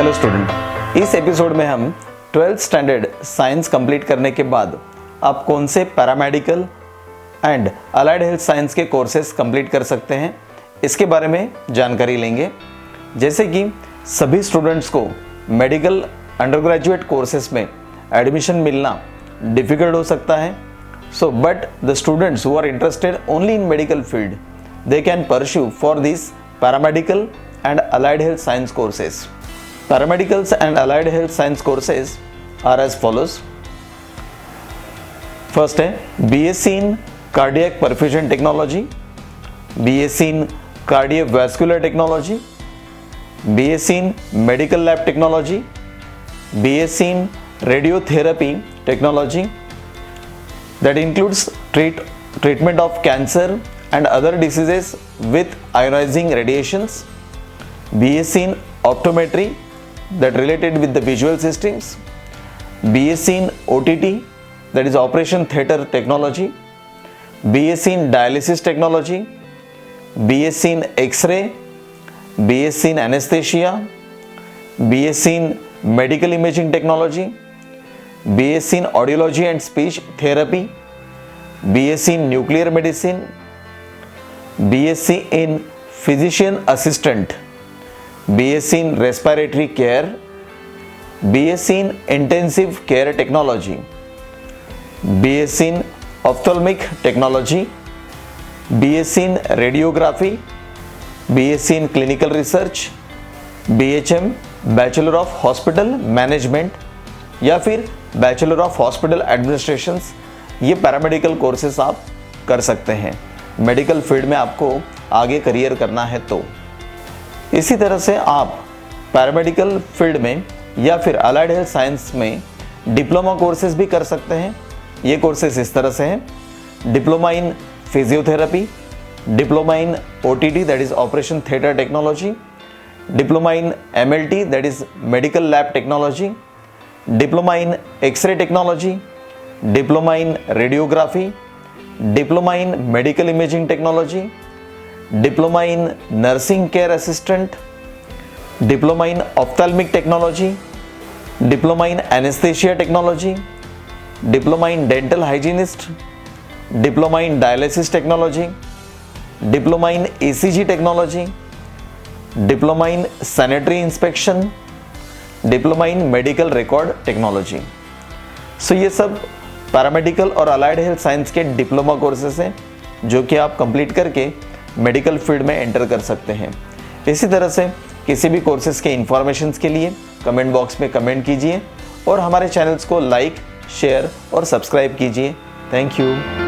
Hello student, इस episode में हम 12th स्टैंडर्ड साइंस कंप्लीट करने के बाद आप कौन से paramedical and allied health science के कोर्सेज कंप्लीट कर सकते हैं इसके बारे में जानकारी लेंगे। जैसे कि सभी स्टूडेंट्स को मेडिकल अंडरग्रेजुएट कोर्सेज में एडमिशन मिलना डिफ़िकल्ट हो सकता है। So but the students who are interested only in medical field they can pursue for this paramedical and allied health science courses. Paramedicals and allied health science courses are as follows. First है BSc in cardiac perfusion technology, BSc in cardiovascular technology, BSc in medical lab technology, BSc in radiotherapy technology that includes treatment of cancer and other diseases with ionizing radiations, BSc in optometry that related with the visual systems, BSc in OTT that is operation theatre technology, BSc in dialysis technology, BSc in X-ray, BSc in anesthesia, BSc in medical imaging technology, BSc in audiology and speech therapy, BSc in nuclear medicine, BSc in physician assistant, BSc in respiratory care, BSc in intensive care technology, BSc in ophthalmic technology, BSc in radiography, BSc in clinical research, BHM bachelor of hospital management या फिर bachelor of hospital administrations, ये paramedical courses आप कर सकते हैं medical field में आपको आगे करियर करना है तो। इसी तरह से आप पैरामेडिकल फील्ड में या फिर अलाइड हेल्थ साइंस में डिप्लोमा कोर्सेज भी कर सकते हैं। ये कोर्सेज इस तरह से हैं: diploma in physiotherapy, diploma in OTT that is operation theatre technology, diploma in MLT that is medical lab technology, diploma in X-ray technology, diploma in radiography, diploma in medical imaging technology, diploma in nursing care assistant, diploma in ophthalmic technology, diploma in anaesthesia technology, diploma in dental hygienist, diploma in dialysis technology, diploma in ECG technology, diploma in sanitary inspection, diploma in medical record technology. सो ये सब paramedical और allied health science के diploma courses हैं जो कि आप complete करके medical field में एंटर कर सकते हैं। इसी तरह से किसी भी कोर्सेज के इंफॉर्मेशंस के लिए कमेंट बॉक्स में कमेंट कीजिए और हमारे चैनल्स को लाइक, शेयर और सब्सक्राइब कीजिए। Thank you.